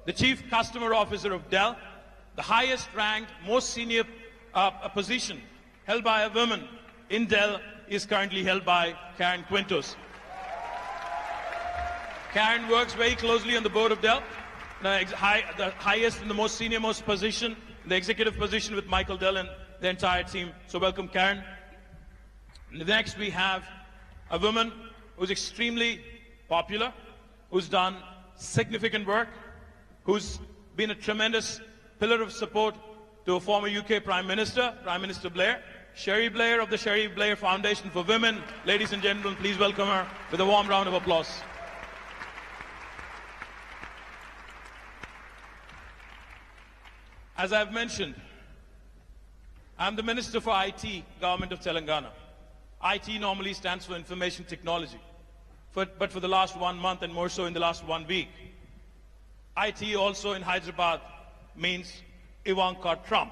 the Chief Customer Officer of Dell, the highest ranked, most senior position held by a woman in Dell is currently held by Karen Quintos. Karen works very closely on the board of Dell, the highest and the most senior most position, the executive position with Michael Dell and the entire team. So welcome, Karen. Next, we have a woman who's extremely popular, who's done significant work, who's been a tremendous pillar of support to a former UK Prime Minister, Prime Minister Blair, Cherie Blair of the Cherie Blair Foundation for Women. Ladies and gentlemen, please welcome her with a warm round of applause. As I've mentioned, I'm the Minister for IT, Government of Telangana. IT normally stands for Information Technology. But for the last 1 month and more so in the last 1 week, IT also in Hyderabad means Ivanka Trump.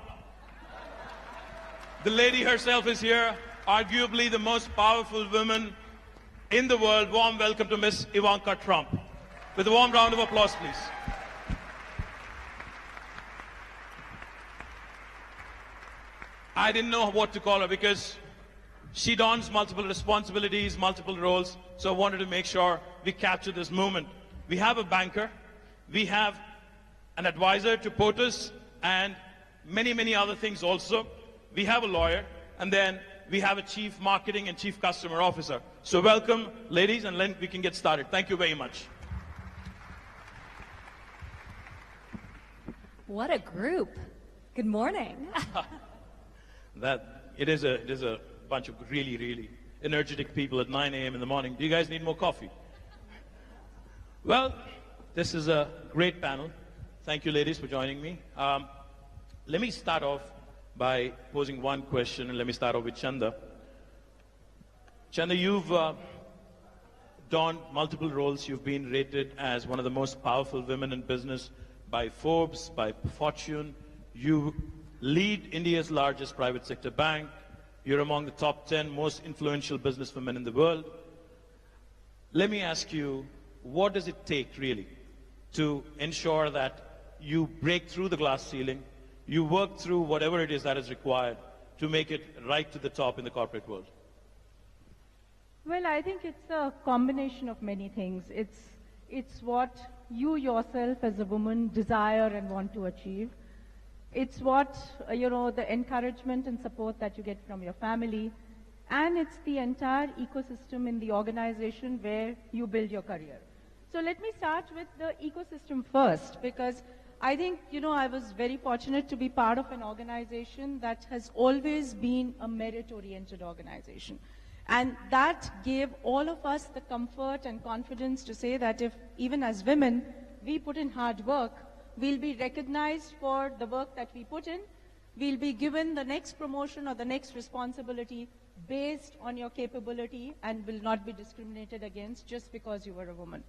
The lady herself is here, arguably the most powerful woman in the world. Warm welcome to Miss Ivanka Trump. With a warm round of applause, please. I didn't know what to call her because she dons multiple responsibilities, multiple roles, so I wanted to make sure we capture this moment. We have a banker, we have an advisor to POTUS, and many, many other things also. We have a lawyer, and then we have a chief marketing and chief customer officer. So welcome, ladies, and then we can get started. Thank you very much. What a group. Good morning. It is a bunch of really, really energetic people at 9 a.m. in the morning. Do you guys need more coffee? Well, this is a great panel. Thank you, ladies, for joining me. Let me start off by posing one question, and let me start off with Chanda. Chanda, you've donned multiple roles. You've been rated as one of the most powerful women in business by Forbes, by Fortune. You lead India's largest private sector bank. You're among the top 10 most influential businesswomen in the world. Let me ask you, what does it take really to ensure that you break through the glass ceiling, you work through whatever it is that is required to make it right to the top in the corporate world? Well, I think it's a combination of many things. It's what you yourself as a woman desire and want to achieve. It's what, the encouragement and support that you get from your family. And it's the entire ecosystem in the organization where you build your career. So let me start with the ecosystem first, because I think, I was very fortunate to be part of an organization that has always been a merit-oriented organization. And that gave all of us the comfort and confidence to say that if, even as women, we put in hard work, we'll be recognized for the work that we put in. We'll be given the next promotion or the next responsibility based on your capability and will not be discriminated against just because you were a woman.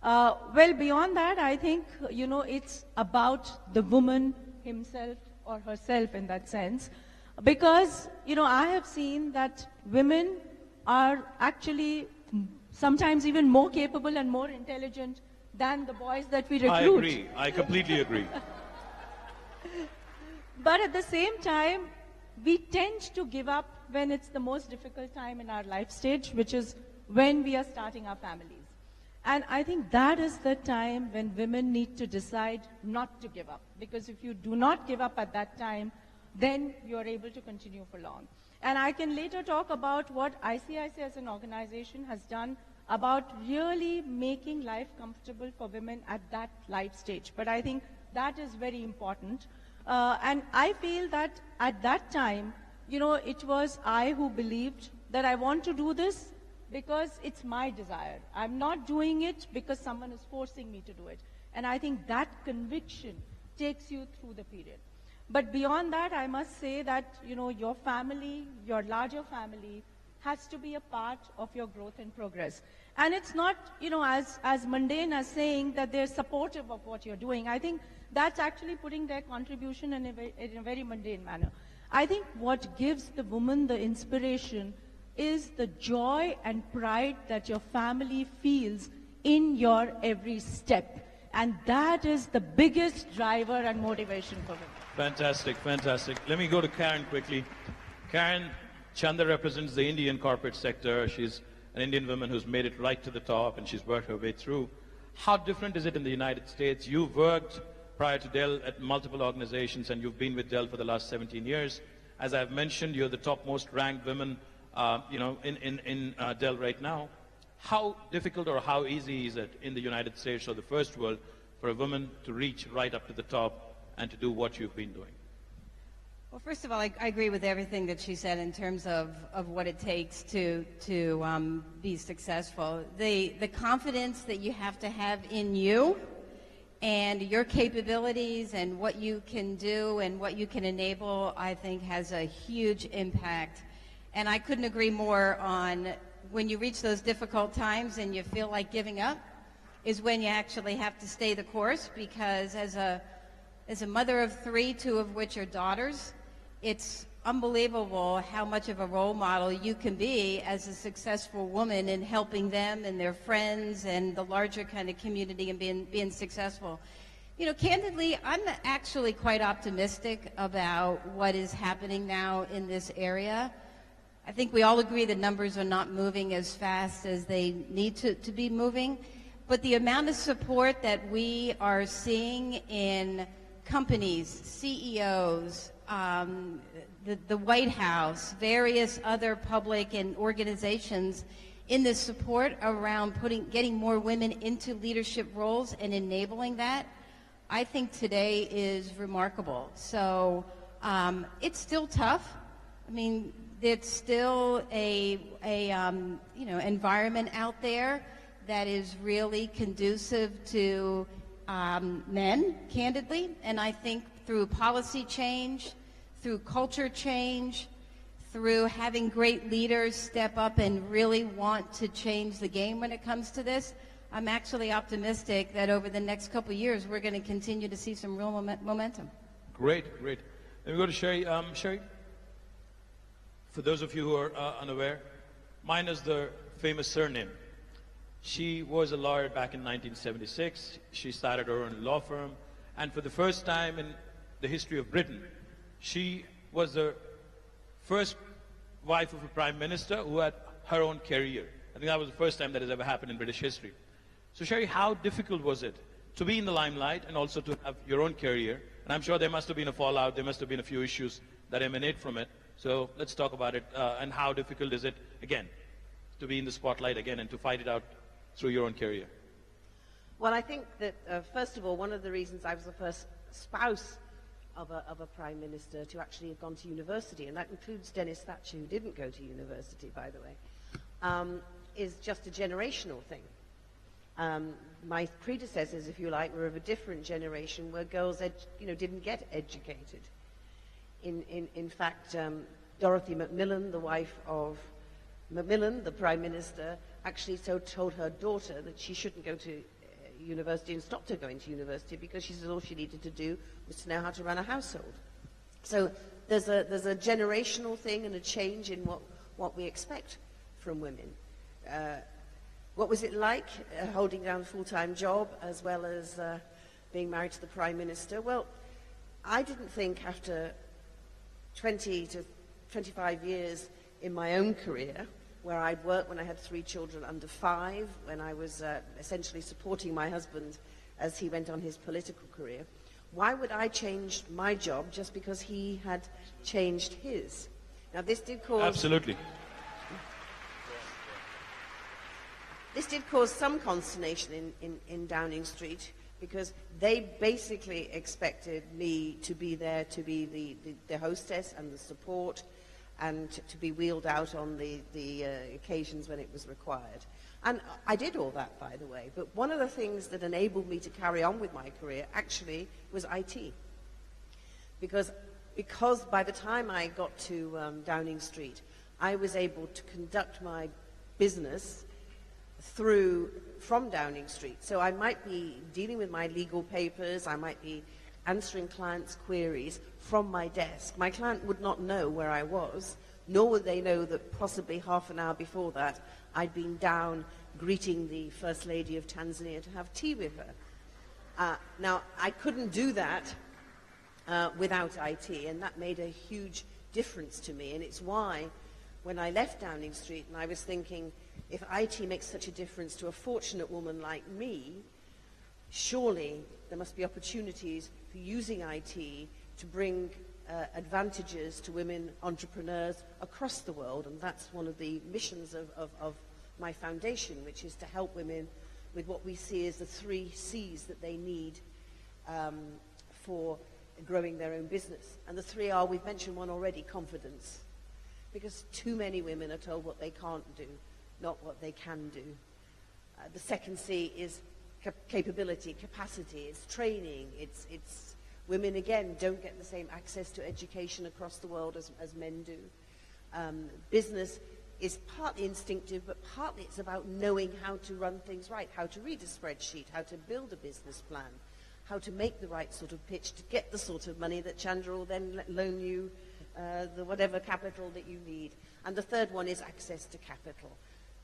Well, beyond that, I think, it's about the woman himself or herself in that sense. Because, I have seen that women are actually sometimes even more capable and more intelligent than the boys that we recruit. I agree. I completely agree. But at the same time, we tend to give up when it's the most difficult time in our life stage, which is when we are starting our families. And I think that is the time when women need to decide not to give up. Because if you do not give up at that time, then you're able to continue for long. And I can later talk about what ICICI as an organization has done about really making life comfortable for women at that life stage. But I think that is very important. And I feel that at that time, it was I who believed that I want to do this because it's my desire. I'm not doing it because someone is forcing me to do it. And I think that conviction takes you through the period. But beyond that, I must say that, your family, your larger family, has to be a part of your growth and progress. And it's not, as mundane as saying that they're supportive of what you're doing. I think that's actually putting their contribution in a very mundane manner. I think what gives the woman the inspiration is the joy and pride that your family feels in your every step. And that is the biggest driver and motivation for women. Fantastic, fantastic. Let me go to Karen quickly. Karen, Chanda represents the Indian corporate sector. She's an Indian woman who's made it right to the top, and she's worked her way through. How different is it in the United States? You've worked prior to Dell at multiple organizations, and you've been with Dell for the last 17 years. As I've mentioned, you're the topmost ranked women in Dell right now. How difficult or how easy is it in the United States or the first world for a woman to reach right up to the top and to do what you've been doing? Well, first of all, I agree with everything that she said in terms of what it takes to be successful. The confidence that you have to have in you and your capabilities and what you can do and what you can enable, I think has a huge impact. And I couldn't agree more on when you reach those difficult times and you feel like giving up is when you actually have to stay the course, because as a mother of three, two of which are daughters, it's unbelievable how much of a role model you can be as a successful woman in helping them and their friends and the larger kind of community and being successful. You know, candidly, I'm actually quite optimistic about what is happening now in this area. I think we all agree the numbers are not moving as fast as they need to be moving, but the amount of support that we are seeing in companies, CEOs, the White House, various other public and organizations in the support around getting more women into leadership roles and enabling that, I think today is remarkable. So it's still tough. I mean, it's still a environment out there that is really conducive to men, candidly, and I think through policy change, through culture change, through having great leaders step up and really want to change the game when it comes to this, I'm actually optimistic that over the next couple of years we're going to continue to see some real momentum. Great, great. Let me go to Sherry. Sherry, for those of you who are unaware, mine is the famous surname. She was a lawyer back in 1976. She started her own law firm, and for the first time in the history of Britain, she was the first wife of a prime minister who had her own career. I think that was the first time that has ever happened in British history. So Sherry, how difficult was it to be in the limelight and also to have your own career? And I'm sure there must have been a fallout, there must have been a few issues that emanate from it. So let's talk about it, and how difficult is it, again, to be in the spotlight again and to fight it out through your own career? Well, I think that, first of all, one of the reasons I was the first spouse of a prime minister to actually have gone to university, and that includes Dennis Thatcher, who didn't go to university, by the way, is just a generational thing. My predecessors, if you like, were of a different generation where girls didn't get educated. In fact, Dorothy Macmillan, the wife of Macmillan, the prime minister, actually told her daughter that she shouldn't go to university and stopped her going to university because she said all she needed to do was to know how to run a household. So there's a generational thing and a change in what we expect from women. What was it like holding down a full-time job as well as being married to the prime minister? Well, I didn't think after 20 to 25 years in my own career, where I'd worked when I had 3 children under 5, when I was essentially supporting my husband as he went on his political career, why would I change my job just because he had changed his? Now, this did cause... Absolutely. This did cause some consternation in Downing Street, because they basically expected me to be there to be the hostess and the support, and to be wheeled out on the occasions when it was required. And I did all that, by the way, but one of the things that enabled me to carry on with my career actually was IT. Because by the time I got to Downing Street, I was able to conduct my business from Downing Street. So I might be dealing with my legal papers, I might be answering clients' queries from my desk. My client would not know where I was, nor would they know that possibly half an hour before that I'd been down greeting the First Lady of Tanzania to have tea with her. Now, I couldn't do that without IT, and that made a huge difference to me. And it's why, when I left Downing Street, and I was thinking, if IT makes such a difference to a fortunate woman like me, surely there must be opportunities for using IT to bring advantages to women entrepreneurs across the world. And that's one of the missions of my foundation, which is to help women with what we see as the 3 C's that they need for growing their own business. And the 3 are, we've mentioned one already, confidence. Because too many women are told what they can't do, not what they can do. The second C is capability, capacity, it's training, it's women, again, don't get the same access to education across the world as men do. Business is partly instinctive, but partly it's about knowing how to run things right, how to read a spreadsheet, how to build a business plan, how to make the right sort of pitch to get the sort of money that Chandra will then loan you, the whatever capital that you need. And the third one is access to capital.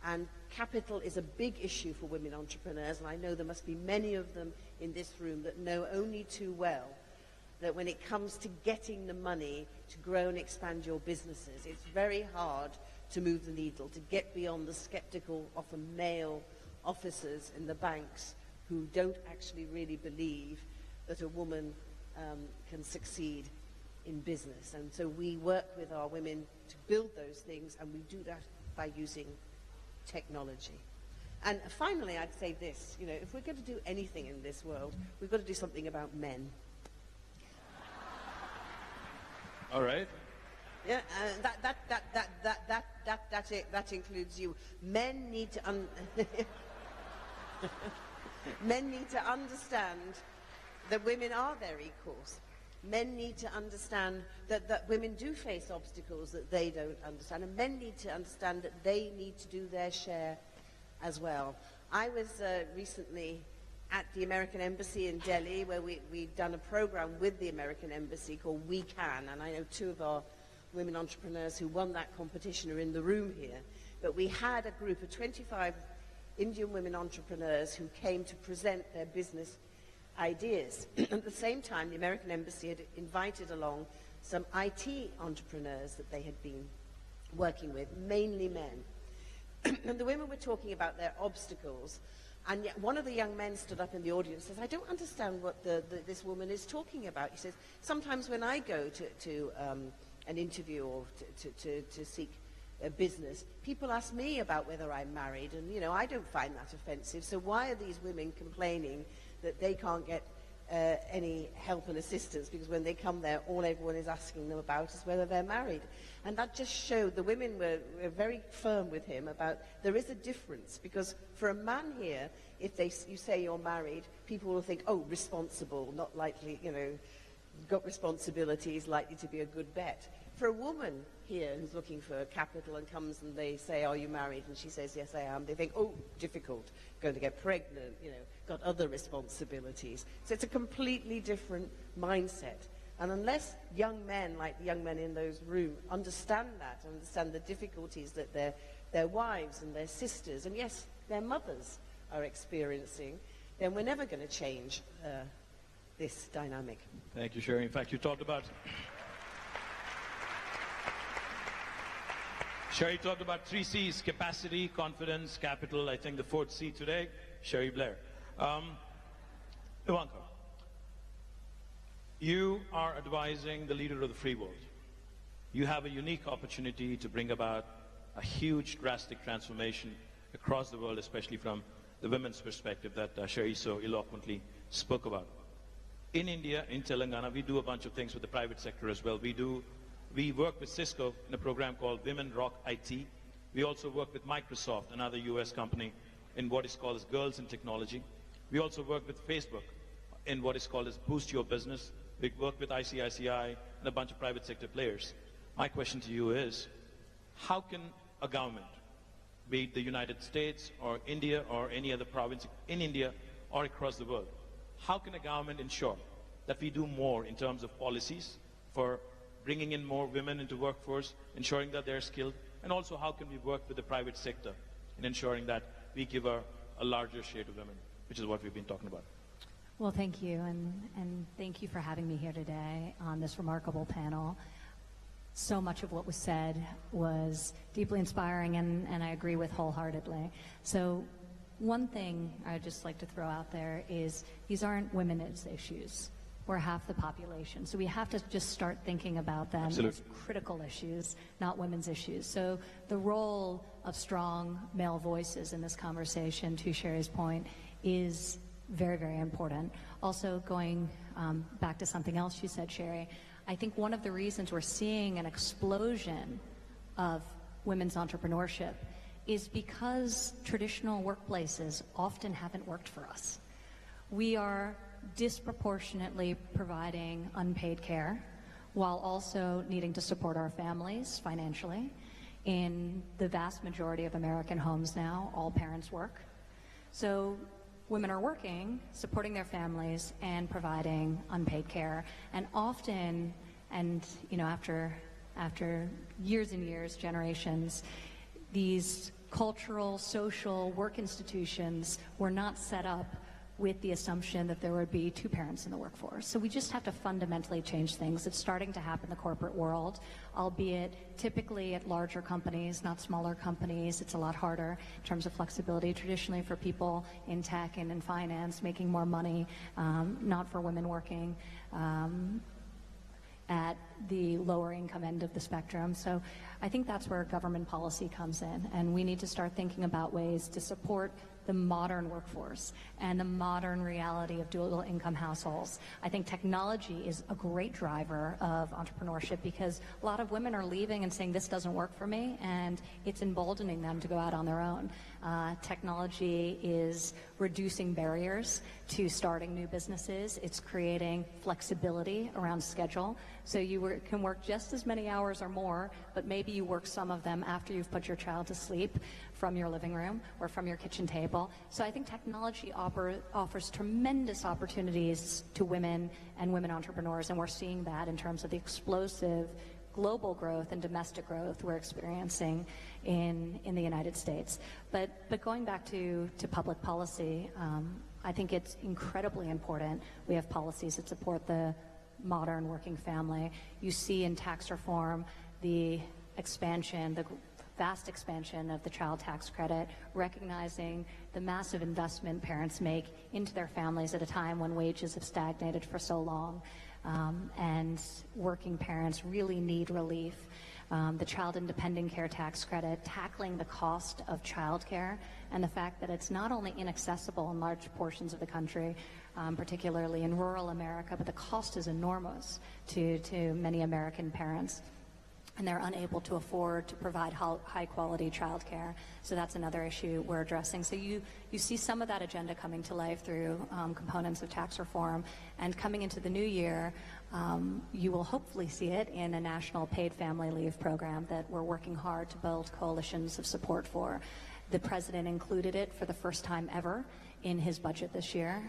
And capital is a big issue for women entrepreneurs, and I know there must be many of them in this room that know only too well that when it comes to getting the money to grow and expand your businesses, it's very hard to move the needle, to get beyond the skeptical, often male officers in the banks who don't actually really believe that a woman can succeed in business. And so we work with our women to build those things, and we do that by using technology. And finally, I'd say this, you know, if we're going to do anything in this world, we've got to do something about men. All right. Yeah, that includes you. Men need to men need to understand that women are their equals. Men need to understand that women do face obstacles that they don't understand, and men need to understand that they need to do their share as well. I was recently at the American Embassy in Delhi, where we've done a program with the American Embassy called We Can, and I know 2 of our women entrepreneurs who won that competition are in the room here. But we had a group of 25 Indian women entrepreneurs who came to present their business ideas. At the same time, the American Embassy had invited along some IT entrepreneurs that they had been working with, mainly men. And the women were talking about their obstacles, and yet one of the young men stood up in the audience and says, I don't understand what this woman is talking about. He says, sometimes when I go to an interview or to seek a business, people ask me about whether I'm married, and, you know, I don't find that offensive, so why are these women complaining that they can't get any help and assistance, because when they come there, all everyone is asking them about is whether they're married. And that just showed the women were very firm with him about there is a difference, because for a man here, if you say you're married, people will think, oh, responsible, not likely, you know, got responsibilities, likely to be a good bet. For a woman here who's looking for capital and comes and they say, are you married? And she says, yes, I am. They think, oh, difficult, going to get pregnant, you know, got other responsibilities. So it's a completely different mindset. And unless young men, like the young men in those rooms, understand that, understand the difficulties that their wives and their sisters, and yes, their mothers are experiencing, then we're never going to change this dynamic. Thank you, Sherry. In fact, you talked about... Sherry talked about 3 C's: capacity, confidence, capital. I think the 4th C today, Sherry Blair. Ivanka, you are advising the leader of the free world. You have a unique opportunity to bring about a huge, drastic transformation across the world, especially from the women's perspective that Sherry so eloquently spoke about. In India, in Telangana, we do a bunch of things with the private sector as well. We work with Cisco in a program called Women Rock IT. We also work with Microsoft, another US company, in what is called as Girls in Technology. We also work with Facebook in what is called as Boost Your Business. We work with ICICI and a bunch of private sector players. My question to you is, how can a government, be it the United States or India or any other province in India or across the world, how can a government ensure that we do more in terms of policies for bringing in more women into workforce, ensuring that they're skilled, and also how can we work with the private sector in ensuring that we give a larger share to women, which is what we've been talking about. Well, thank you, and thank you for having me here today on this remarkable panel. So much of what was said was deeply inspiring, and I agree with wholeheartedly. So one thing I'd just like to throw out there is these aren't women's issues. We're half the population. So we have to just start thinking about them Absolutely. as critical issues, not women's issues. So the role of strong male voices in this conversation, to Sherry's point, is very, very important. Also, going back to something else you said, Sherry, I think one of the reasons we're seeing an explosion of women's entrepreneurship is because traditional workplaces often haven't worked for us. We are disproportionately providing unpaid care while also needing to support our families financially. In the vast majority of American homes now, all parents work. So women are working, supporting their families, and providing unpaid care. And often, and after years and years, generations, these cultural, social work institutions were not set up with the assumption that there would be two parents in the workforce. So we just have to fundamentally change things. It's starting to happen in the corporate world, albeit typically at larger companies, not smaller companies. It's a lot harder in terms of flexibility. Traditionally for people in tech and in finance, making more money, not for women working at the lower income end of the spectrum. So I think that's where government policy comes in, and we need to start thinking about ways to support the modern workforce and the modern reality of dual income households. I think technology is a great driver of entrepreneurship because a lot of women are leaving and saying this doesn't work for me, and it's emboldening them to go out on their own. Technology is reducing barriers to starting new businesses. It's creating flexibility around schedule. So you can work just as many hours or more, but maybe you work some of them after you've put your child to sleep from your living room or from your kitchen table. So I think technology offers tremendous opportunities to women and women entrepreneurs, and we're seeing that in terms of the explosive global growth and domestic growth we're experiencing in the United States. But going back to public policy, I think it's incredibly important we have policies that support the modern working family. You see in tax reform the expansion, the vast expansion of the child tax credit, recognizing the massive investment parents make into their families at a time when wages have stagnated for so long, and working parents really need relief. The child independent care tax credit, tackling the cost of childcare and the fact that it's not only inaccessible in large portions of the country, particularly in rural America, but the cost is enormous to many American parents, and they're unable to afford to provide high-quality childcare. So that's another issue we're addressing. So you see some of that agenda coming to life through components of tax reform, and coming into the new year, you will hopefully see it in a national paid family leave program that we're working hard to build coalitions of support for. The president included it for the first time ever in his budget this year,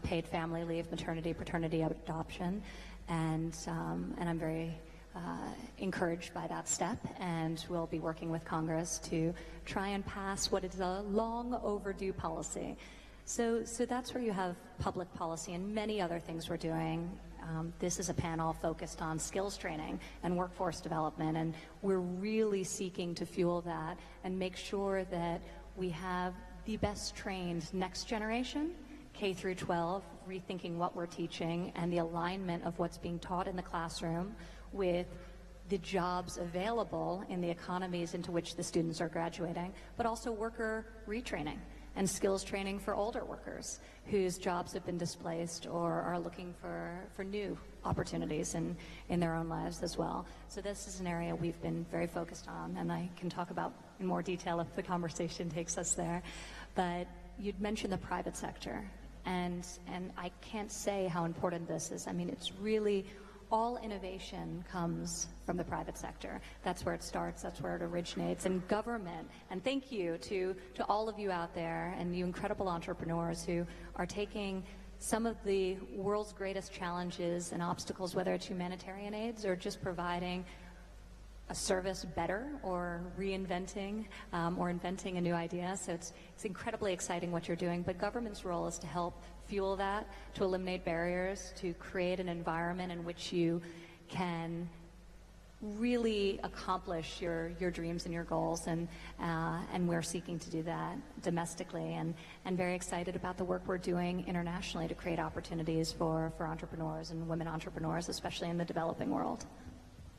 paid family leave, maternity, paternity, adoption, and I'm very encouraged by that step, and we'll be working with Congress to try and pass what is a long overdue policy. So that's where you have public policy and many other things we're doing. This is a panel focused on skills training and workforce development, and we're really seeking to fuel that and make sure that we have the best trained next generation, K through 12, rethinking what we're teaching and the alignment of what's being taught in the classroom with the jobs available in the economies into which the students are graduating, but also worker retraining and skills training for older workers whose jobs have been displaced or are looking for new opportunities in their own lives as well. So this is an area we've been very focused on, and I can talk about in more detail if the conversation takes us there. But you'd mentioned the private sector, and I can't say how important this is. I mean, it's really all innovation comes from the private sector. That's where it starts, that's where it originates. And government, and thank you to all of you out there and you incredible entrepreneurs who are taking some of the world's greatest challenges and obstacles, whether it's humanitarian aids or just providing a service better or reinventing or inventing a new idea. So it's incredibly exciting what you're doing, but government's role is to help fuel that, to eliminate barriers, to create an environment in which you can really accomplish your dreams and your goals, and we're seeking to do that domestically, and very excited about the work we're doing internationally to create opportunities for entrepreneurs and women entrepreneurs, especially in the developing world.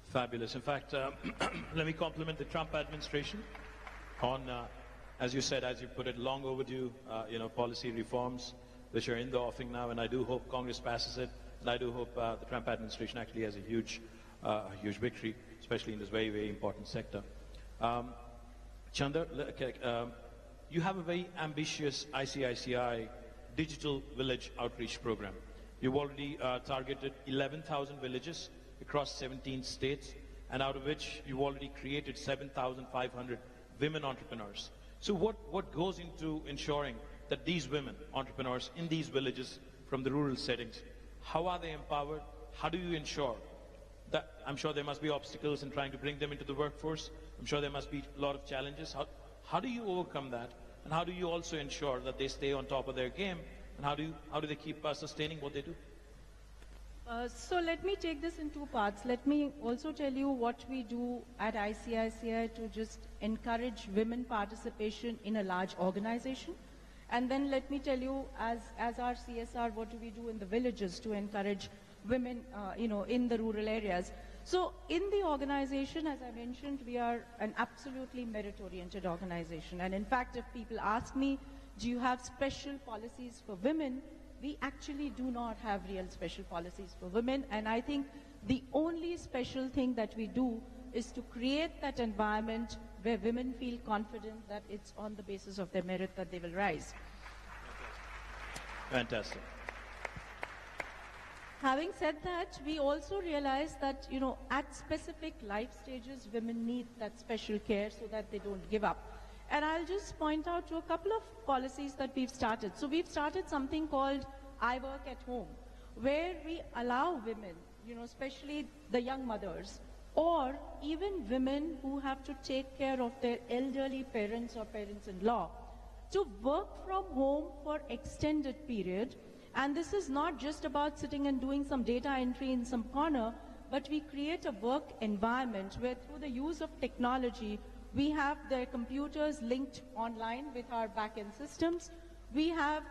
Fabulous. In fact, let me compliment the Trump administration on, as you said, as you put it, long overdue, policy reforms which are in the offing now, and I do hope Congress passes it, and I do hope the Trump administration actually has a huge victory, especially in this very, very important sector. Chanda, you have a very ambitious ICICI digital village outreach program. You've already targeted 11,000 villages across 17 states, and out of which you've already created 7,500 women entrepreneurs. So what goes into ensuring that these women entrepreneurs in these villages from the rural settings, how are they empowered? How do you ensure that? I'm sure there must be obstacles in trying to bring them into the workforce. I'm sure there must be a lot of challenges. How do you overcome that? And how do you also ensure that they stay on top of their game? And how do they keep sustaining what they do? So let me take this in two parts. Let me also tell you what we do at ICICI to just encourage women participation in a large organization. And then let me tell you, as our CSR, what do we do in the villages to encourage women, in the rural areas. So in the organization, as I mentioned, we are an absolutely merit-oriented organization. And in fact, if people ask me, do you have special policies for women? We actually do not have real special policies for women. And I think the only special thing that we do is to create that environment where women feel confident that it's on the basis of their merit that they will rise. Fantastic. Having said that, we also realize that, at specific life stages, women need that special care so that they don't give up. And I'll just point out to a couple of policies that we've started. So we've started something called I Work at Home, where we allow women, especially the young mothers, or even women who have to take care of their elderly parents or parents-in-law, to work from home for extended period. And this is not just about sitting and doing some data entry in some corner, but we create a work environment where through the use of technology, we have their computers linked online with our back-end systems. We have,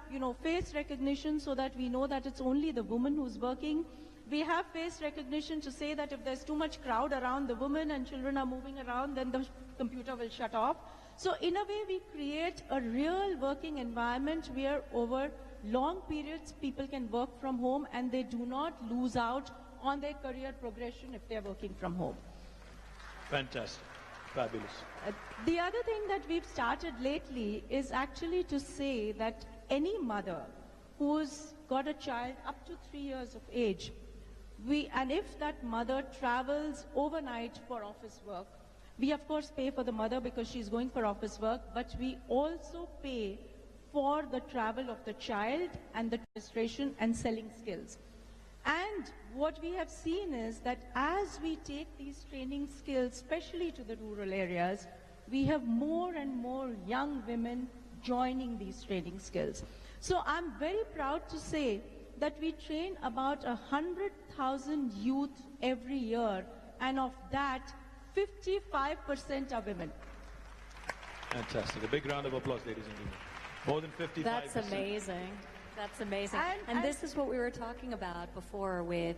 face recognition so that we know that it's only the woman who's working. We have face recognition to say that if there's too much crowd around the woman and children are moving around, then the computer will shut off. So in a way, we create a real working environment where over long periods people can work from home and they do not lose out on their career progression if they're working from home. Fantastic. Fabulous. The other thing that we've started lately is actually to say that any mother who's got a child up to 3 years of age, and if that mother travels overnight for office work, we of course pay for the mother because she's going for office work, but we also pay for the travel of the child and the registration and selling skills. And what we have seen is that as we take these training skills, especially to the rural areas, we have more and more young women joining these training skills. So I'm very proud to say that we train about 100,000 youth every year, and of that, 55% are women. Fantastic. A big round of applause, ladies and gentlemen. More than 55%. That's amazing. That's amazing. And this is what we were talking about before with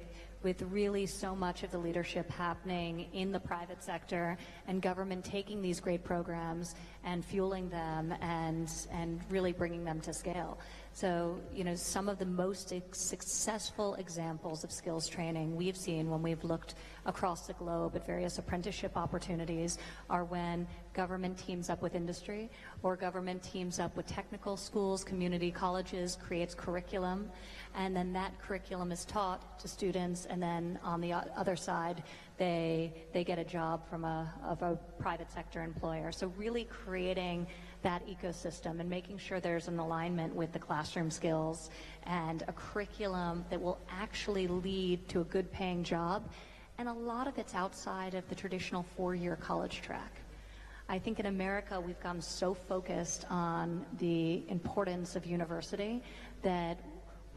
really so much of the leadership happening in the private sector and government taking these great programs and fueling them and really bringing them to scale. So, some of the most successful examples of skills training we've seen when we've looked across the globe at various apprenticeship opportunities are when government teams up with industry or government teams up with technical schools, community colleges, creates curriculum, and then that curriculum is taught to students, and then on the other side, they get a job from a private sector employer. So really creating that ecosystem and making sure there's an alignment with the classroom skills and a curriculum that will actually lead to a good paying job. And a lot of it's outside of the traditional 4-year college track. I think in America we've gotten so focused on the importance of university that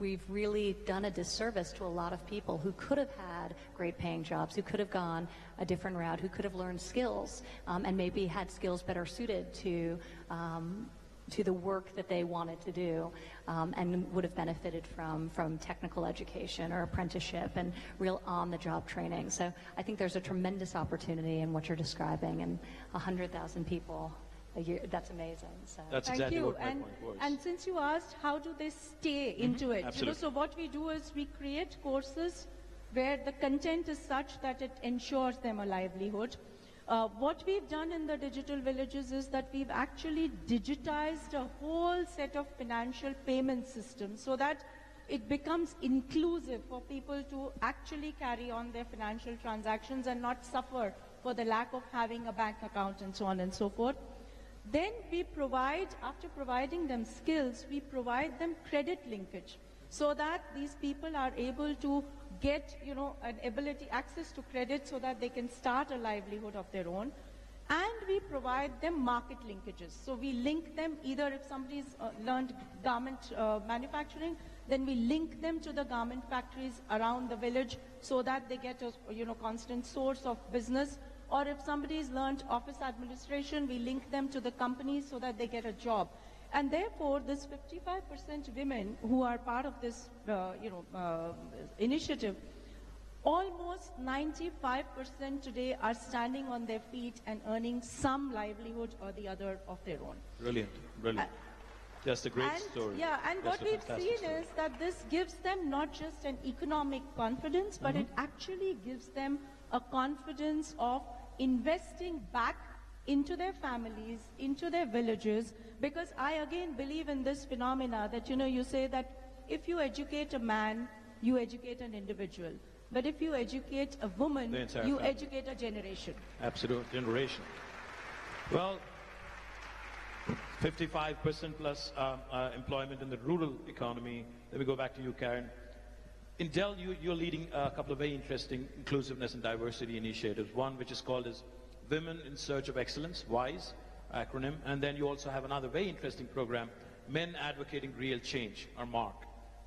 we've really done a disservice to a lot of people who could have had great paying jobs, who could have gone a different route, who could have learned skills, and maybe had skills better suited to the work that they wanted to do, and would have benefited from technical education or apprenticeship and real on-the-job training. So I think there's a tremendous opportunity in what you're describing, and 100,000 people a year, that's amazing. So. That's Thank exactly you. what my point was. And since you asked, how do they stay into it? Absolutely. So what we do is we create courses where the content is such that it ensures them a livelihood. What we've done in the digital villages is that we've actually digitized a whole set of financial payment systems so that it becomes inclusive for people to actually carry on their financial transactions and not suffer for the lack of having a bank account and so on and so forth. Then we provide, after providing them skills, we provide them credit linkage so that these people are able to get, an ability, access to credit so that they can start a livelihood of their own. And we provide them market linkages. So we link them either if somebody's learned garment manufacturing, then we link them to the garment factories around the village so that they get a, constant source of business. Or if somebody's learned office administration, we link them to the companies so that they get a job. And therefore, this 55% women who are part of this, initiative, almost 95% today are standing on their feet and earning some livelihood or the other of their own. Brilliant, brilliant. That's a great story. Yeah, and That's what a we've fantastic seen story. is that this gives them not just an economic confidence, but it actually gives them a confidence of investing back into their families, into their villages, because I again believe in this phenomena that, you say that if you educate a man, you educate an individual. But if you educate a woman, The entire you family. educate a generation. Absolute generation. Well, 55% plus employment in the rural economy. Let me go back to you, Karen. In Dell, you're leading a couple of very interesting inclusiveness and diversity initiatives. One which is called as Women in Search of Excellence, WISE acronym. And then you also have another very interesting program, Men Advocating Real Change, or MARC.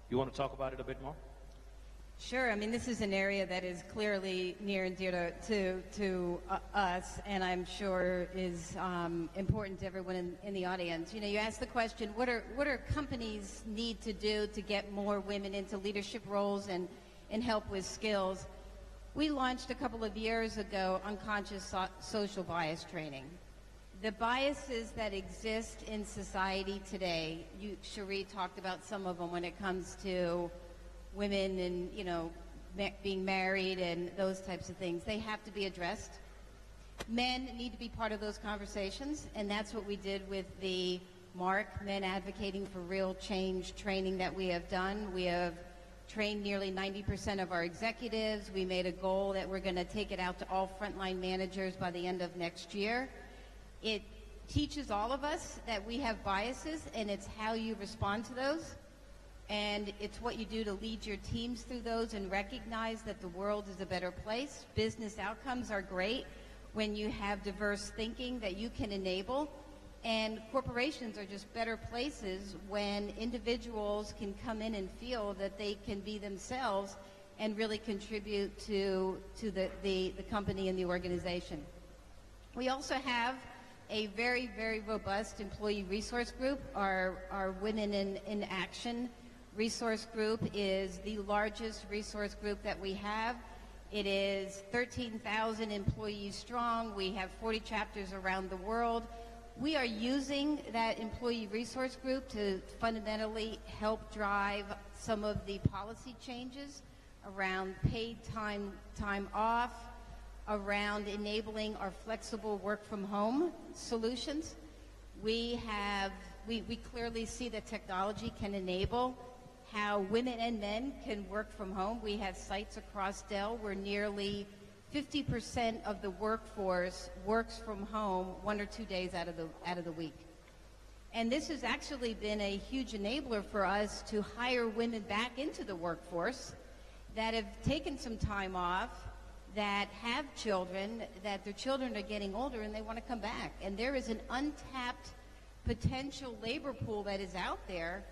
You want to talk about it a bit more? Sure. I mean, this is an area that is clearly near and dear to us, and I'm sure is important to everyone in the audience. You asked the question, what are companies need to do to get more women into leadership roles and help with skills? We launched a couple of years ago unconscious social bias training. The biases that exist in society today, Cherie talked about some of them when it comes to women and, being married and those types of things. They have to be addressed. Men need to be part of those conversations, and that's what we did with the MARC, Men Advocating for Real Change training that we have done. We have trained nearly 90% of our executives. We made a goal that we're going to take it out to all frontline managers by the end of next year. It teaches all of us that we have biases, and it's how you respond to those. And it's what you do to lead your teams through those and recognize that the world is a better place. Business outcomes are great when you have diverse thinking that you can enable. And corporations are just better places when individuals can come in and feel that they can be themselves and really contribute to the company and the organization. We also have a very, very robust employee resource group. Our Women in Action resource group is the largest resource group that we have. It is 13,000 employees strong. We have 40 chapters around the world. We are using that employee resource group to fundamentally help drive some of the policy changes around paid time off, around enabling our flexible work from home solutions. We clearly see that technology can enable how women and men can work from home. We have sites across Dell where nearly 50% of the workforce works from home 1 or 2 days out of the week. And this has actually been a huge enabler for us to hire women back into the workforce that have taken some time off, that have children, that their children are getting older and they want to come back. And there is an untapped potential labor pool that is out there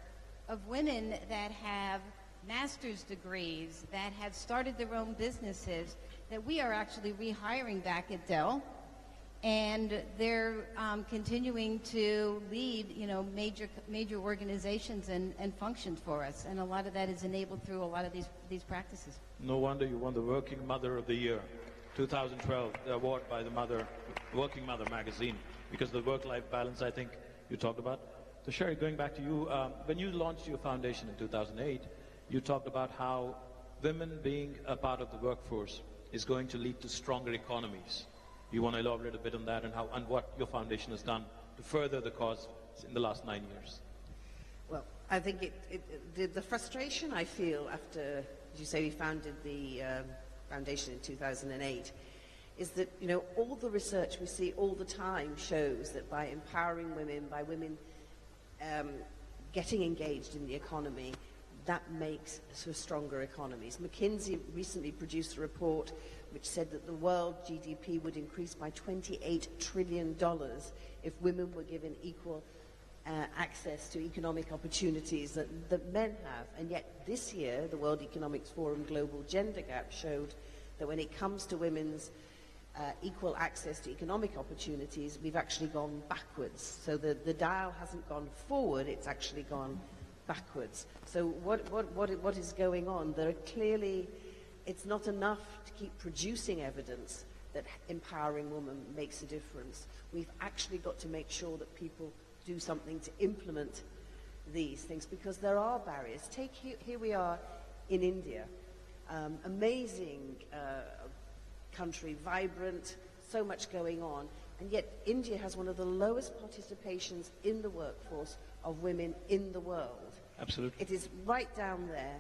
of women that have master's degrees, that have started their own businesses, that we are actually rehiring back at Dell. And they're continuing to lead, major organizations and functions for us. And a lot of that is enabled through a lot of these practices. No wonder you won the Working Mother of the Year, 2012, the award by the Working Mother magazine, because of the work-life balance I think you talked about. So Sherry, going back to you, when you launched your foundation in 2008, you talked about how women being a part of the workforce is going to lead to stronger economies. You want to elaborate a bit on that and what your foundation has done to further the cause in the last 9 years? Well, I think the frustration I feel after, as you say, we founded the foundation in 2008, is that, all the research we see all the time shows that by empowering women, by women getting engaged in the economy, that makes sort of stronger economies. McKinsey recently produced a report which said that the world GDP would increase by $28 trillion if women were given equal access to economic opportunities that men have. And yet this year, the World Economics Forum Global Gender Gap showed that when it comes to women's equal access to economic opportunities, we've actually gone backwards. So the dial hasn't gone forward, it's actually gone backwards. So what is going on? There are clearly, it's not enough to keep producing evidence that empowering women makes a difference. We've actually got to make sure that people do something to implement these things, because there are barriers. Take here we are in India, amazing country, vibrant, so much going on, and yet India has one of the lowest participations in the workforce of women in the world. Absolutely. It is right down there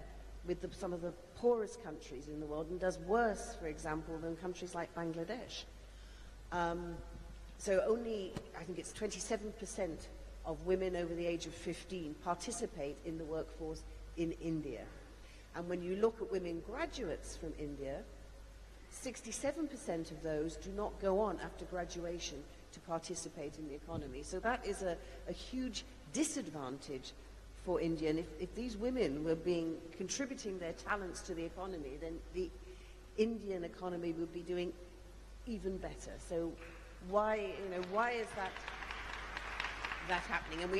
with some of the poorest countries in the world, and does worse, for example, than countries like Bangladesh. So only, I think it's 27% of women over the age of 15 participate in the workforce in India. And when you look at women graduates from India, 67% of those do not go on after graduation to participate in the economy. So that is a huge disadvantage for India. And if these women were contributing their talents to the economy, then the Indian economy would be doing even better. So why is that happening? And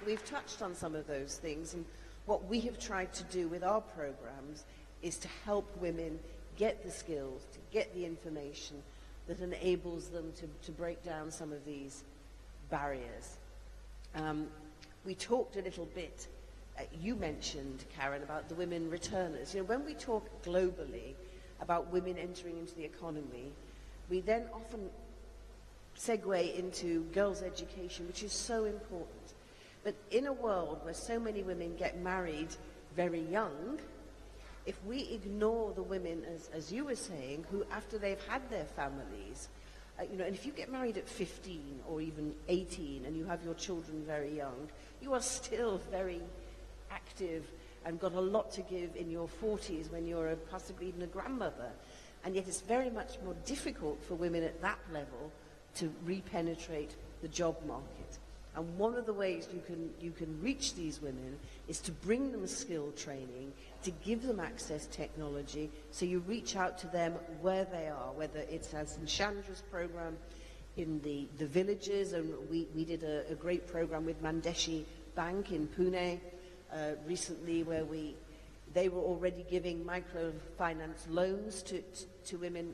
we've touched on some of those things. And what we have tried to do with our programs is to help women get the skills, to get the information that enables them to break down some of these barriers. We talked a little bit, you mentioned, Karen, about the women returners. When we talk globally about women entering into the economy, we then often segue into girls' education, which is so important. But in a world where so many women get married very young, if we ignore the women, as you were saying, who after they've had their families, and if you get married at 15 or even 18 and you have your children very young, you are still very active and got a lot to give in your 40s when you're possibly even a grandmother. And yet it's very much more difficult for women at that level to repenetrate the job market. And one of the ways you can reach these women is to bring them skill training, to give them access technology, so you reach out to them where they are, whether it's as in Chandra's program in the villages, and we did a great program with Mandeshi Bank in Pune recently, where they were already giving microfinance loans to women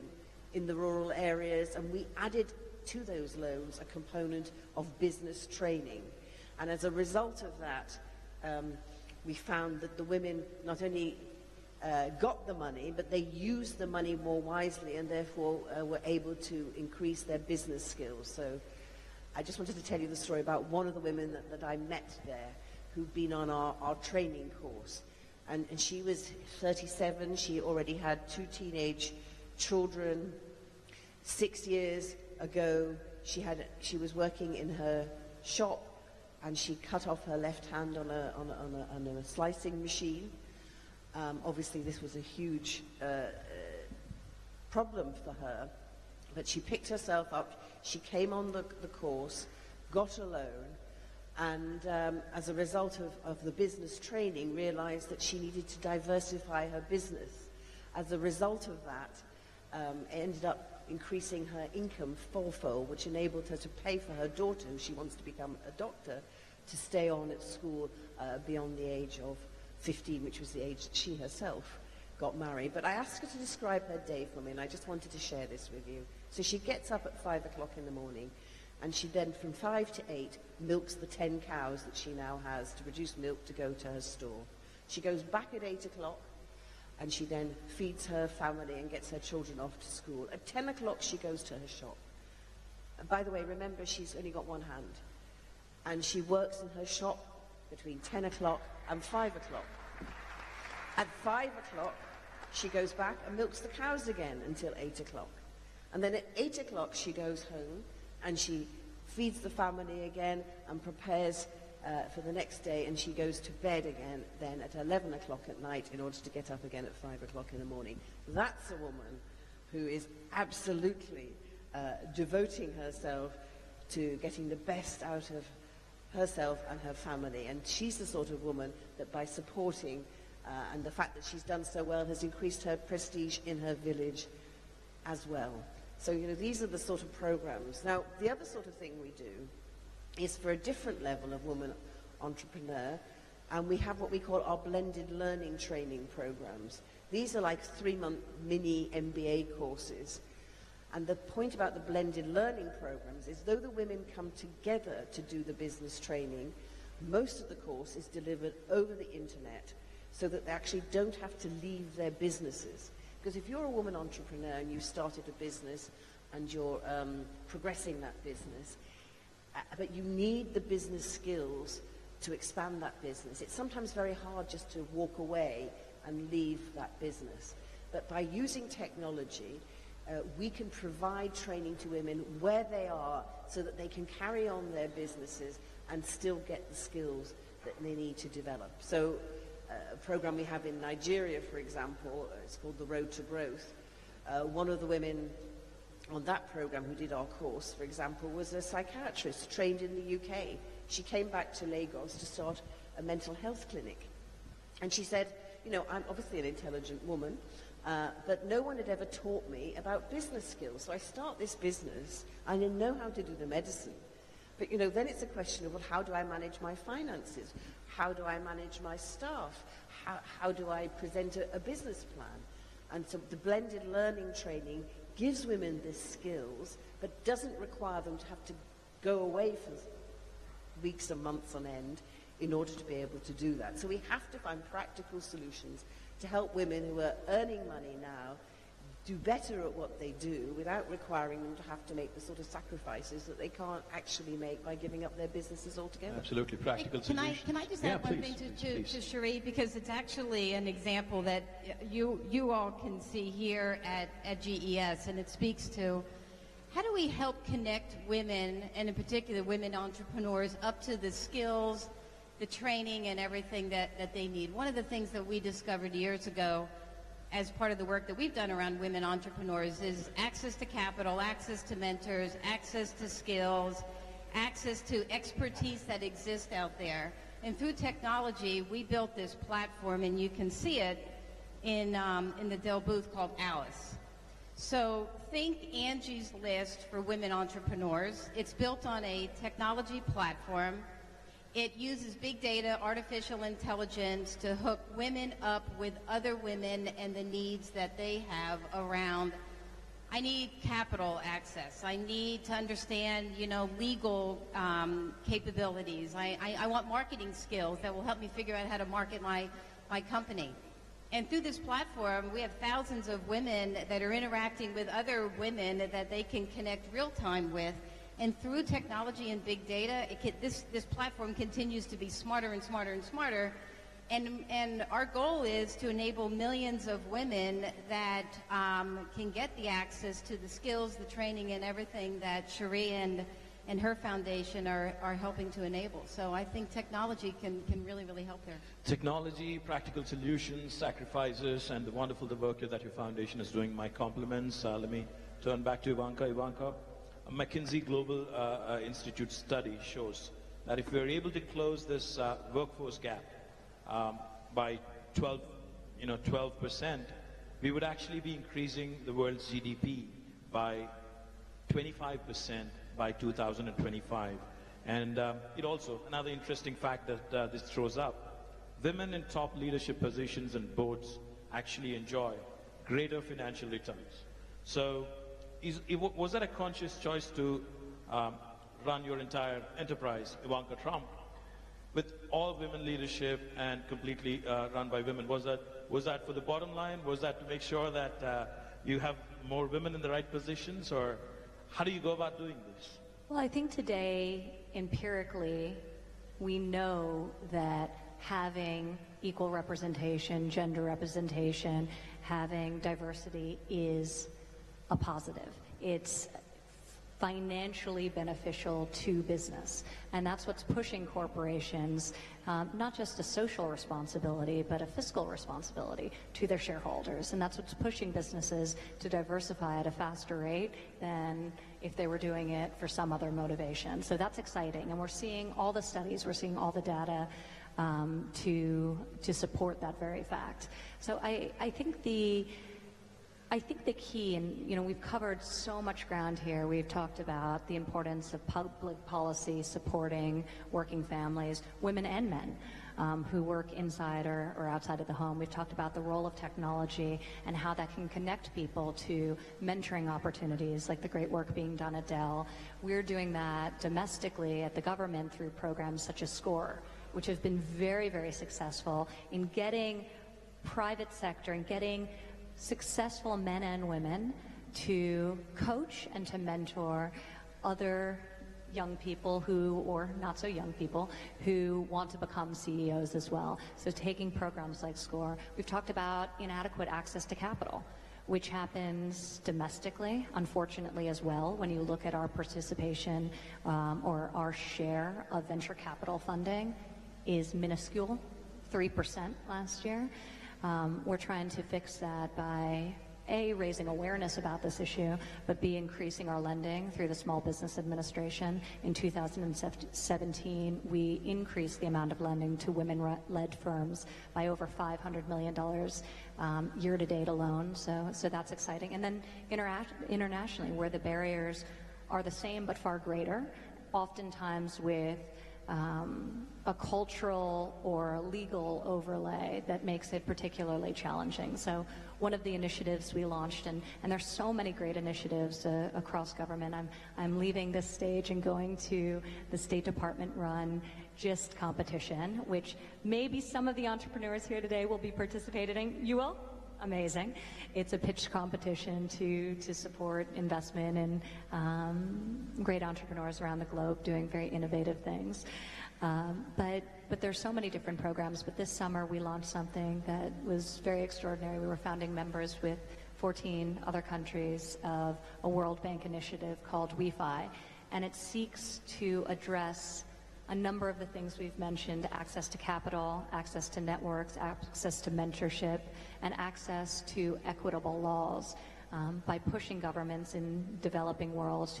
in the rural areas, and we added to those loans a component of business training. And as a result of that, we found that the women not only got the money, but they used the money more wisely, and therefore were able to increase their business skills. So I just wanted to tell you the story about one of the women that I met there, who'd been on our training course. And she was 37, she already had 2 teenage children. 6 years ago, she was working in her shop, and she cut off her left hand on a slicing machine. Obviously, this was a huge problem for her, but she picked herself up. She came on the course, got a loan, and as a result of the business training, realized that she needed to diversify her business. As a result of that, it ended up increasing her income fourfold, which enabled her to pay for her daughter, who she wants to become a doctor, to stay on at school beyond the age of 15, which was the age that she herself got married. But I asked her to describe her day for me, and I just wanted to share this with you. So she gets up at 5 o'clock in the morning, and she then, from 5 to 8, milks the 10 cows that she now has to produce milk to go to her store. She goes back at 8 o'clock, and she then feeds her family and gets her children off to school. At 10 o'clock, she goes to her shop. And by the way, remember, she's only got one hand. And she works in her shop between 10 o'clock and 5 o'clock. At 5 o'clock, she goes back and milks the cows again until 8 o'clock. And then at 8 o'clock, she goes home and she feeds the family again and prepares for the next day, and she goes to bed again then at 11 o'clock at night in order to get up again at 5 o'clock in the morning. That's a woman who is absolutely devoting herself to getting the best out of herself and her family. And she's the sort of woman that, by supporting and the fact that she's done so well, has increased her prestige in her village as well. So, you know, these are the sort of programs. Now, the other sort of thing we do is for a different level of woman entrepreneur, and we have what we call our blended learning training programs. These are like 3-month mini MBA courses. And the point about the blended learning programs is, though the women come together to do the business training, most of the course is delivered over the internet so that they actually don't have to leave their businesses. Because if you're a woman entrepreneur and you started a business and you're progressing that business, but you need the business skills to expand that business, it's sometimes very hard just to walk away and leave that business. But by using technology, we can provide training to women where they are so that they can carry on their businesses and still get the skills that they need to develop. So a program we have in Nigeria, for example, it's called The Road to Growth. One of the women on that program who did our course, for example, was a psychiatrist trained in the UK. She came back to Lagos to start a mental health clinic. And she said, you know, I'm obviously an intelligent woman, but no one had ever taught me about business skills. So I start this business, I know how to do the medicine. But, you know, then it's a question of, well, how do I manage my finances? How do I manage my staff? How do I present a business plan? And so the blended learning training gives women the skills, but doesn't require them to have to go away for weeks and months on end in order to be able to do that. So we have to find practical solutions to help women who are earning money now do better at what they do without requiring them to have to make the sort of sacrifices that they can't actually make by giving up their businesses altogether. Absolutely, practical Can solutions. I just Yeah, add one please, thing to Cherie, because it's actually an example that you all can see here at GES, and it speaks to how do we help connect women, and in particular women entrepreneurs, up to the skills, the training, and everything that they need. One of the things that we discovered years ago as part of the work that we've done around women entrepreneurs is access to capital, access to mentors, access to skills, access to expertise that exists out there. And through technology, we built this platform, and you can see it in the Dell booth, called Alice. So think Angie's List for women entrepreneurs. It's built on a technology platform. It uses big data, artificial intelligence to hook women up with other women and the needs that they have around, I need capital access. I need to understand, you know, legal capabilities. I want marketing skills that will help me figure out how to market my company. And through this platform, we have thousands of women that are interacting with other women that they can connect real time with. And through technology and big data, this platform continues to be smarter and smarter and smarter. And our goal is to enable millions of women that can get the access to the skills, the training, and everything that Cherie and her foundation are helping to enable. So I think technology can really, really help there. Technology, practical solutions, sacrifices, and the wonderful work that your foundation is doing. My compliments. Let me turn back to Ivanka. Ivanka, a McKinsey Global Institute study shows that if we're able to close this workforce gap by 12%, we would actually be increasing the world's GDP by 25% by 2025. And it also, another interesting fact that this throws up, women in top leadership positions and boards actually enjoy greater financial returns. So was that a conscious choice to run your entire enterprise, Ivanka Trump, with all women leadership and completely run by women? Was that for the bottom line? Was that to make sure that you have more women in the right positions? Or how do you go about doing this? Well, I think today, empirically, we know that having equal representation, gender representation, having diversity is a positive. It's financially beneficial to business. And that's what's pushing corporations, not just a social responsibility, but a fiscal responsibility to their shareholders. And that's what's pushing businesses to diversify at a faster rate than if they were doing it for some other motivation. So that's exciting. And we're seeing all the studies, we're seeing all the data to support that very fact. So I think the key, and we've covered so much ground here. We've talked about the importance of public policy supporting working families, women and men who work inside or outside of the home. We've talked about the role of technology and how that can connect people to mentoring opportunities like the great work being done at Dell. We're doing that domestically at the government through programs such as SCORE, which have been very, very successful in getting private sector and getting successful men and women to coach and to mentor other young people who, or not so young people, who want to become CEOs as well. So taking programs like SCORE. We've talked about inadequate access to capital, which happens domestically, unfortunately, as well. When you look at our participation or our share of venture capital funding is minuscule, 3% last year. We're trying to fix that by A, raising awareness about this issue, but B, increasing our lending through the Small Business Administration. In 2017, we increased the amount of lending to women-led firms by over $500 million year-to-date alone, so that's exciting. And then internationally, where the barriers are the same but far greater, oftentimes with a cultural or a legal overlay that makes it particularly challenging. So one of the initiatives we launched, and there's so many great initiatives across government. I'm leaving this stage and going to the State Department-run GIST competition, which maybe some of the entrepreneurs here today will be participating in. You will? Amazing. It's a pitch competition to support investment in great entrepreneurs around the globe doing very innovative things. But there's so many different programs. But this summer we launched something that was very extraordinary. We were founding members with 14 other countries of a World Bank initiative called WeFi. And it seeks to address a number of the things we've mentioned: access to capital, access to networks, access to mentorship, and access to equitable laws by pushing governments in developing worlds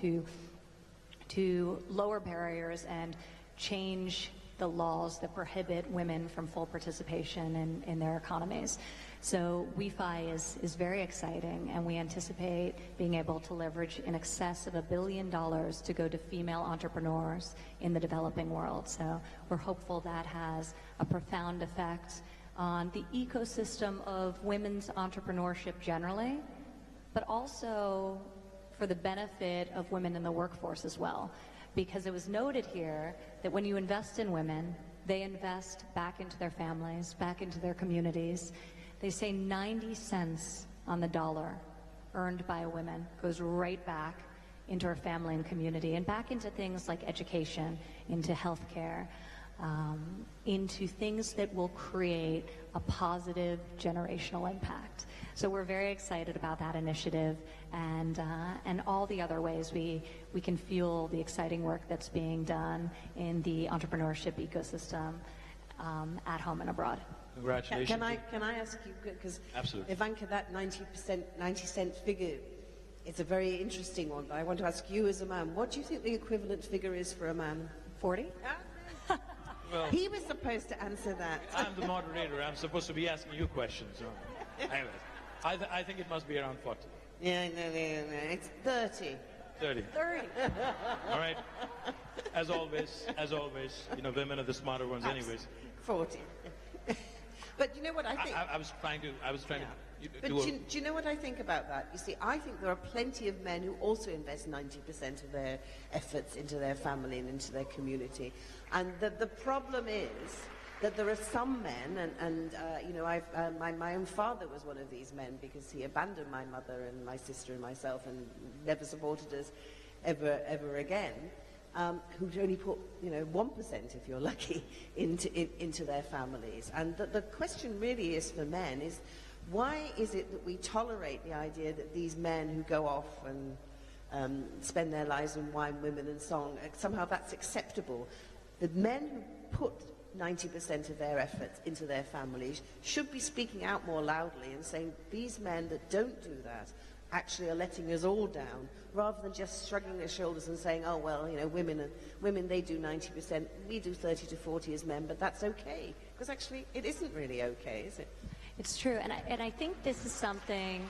to lower barriers and change the laws that prohibit women from full participation in their economies. So WeFi is very exciting, and we anticipate being able to leverage in excess of $1 billion to go to female entrepreneurs in the developing world. So we're hopeful that has a profound effect on the ecosystem of women's entrepreneurship generally, but also for the benefit of women in the workforce as well. Because it was noted here that when you invest in women, they invest back into their families, back into their communities. They say 90 cents on the dollar earned by a woman goes right back into her family and community, and back into things like education, into healthcare, into things that will create a positive generational impact. So we're very excited about that initiative and all the other ways we can fuel the exciting work that's being done in the entrepreneurship ecosystem at home and abroad. Congratulations. Can I ask you, because Absolutely. Ivanka, that 90 cent figure, it's a very interesting one, but I want to ask you as a man, what do you think the equivalent figure is for a man? 40? Well, He was supposed to answer that. I'm the moderator. I'm supposed to be asking you questions. So. Anyways, I think it must be around 40. Yeah, no. It's 30. 30. 30. All right. As always, women are the smarter ones anyways. 40. But you know what I think? I was trying to But do do you know what I think about that? You see, I think there are plenty of men who also invest 90% of their efforts into their family and into their community. And the problem is that there are some men, my own father was one of these men because he abandoned my mother and my sister and myself and never supported us ever again. Who'd only put, 1%, if you're lucky, into their families. And the question really is for men is, why is it that we tolerate the idea that these men who go off and spend their lives on wine, women and song, somehow that's acceptable? The men who put 90% of their efforts into their families should be speaking out more loudly and saying, these men that don't do that actually are letting us all down, rather than just shrugging their shoulders and saying, oh, well, women, they do 90%, we do 30 to 40 as men, but that's okay. Because actually, it isn't really okay, is it? It's true, and I think this is something,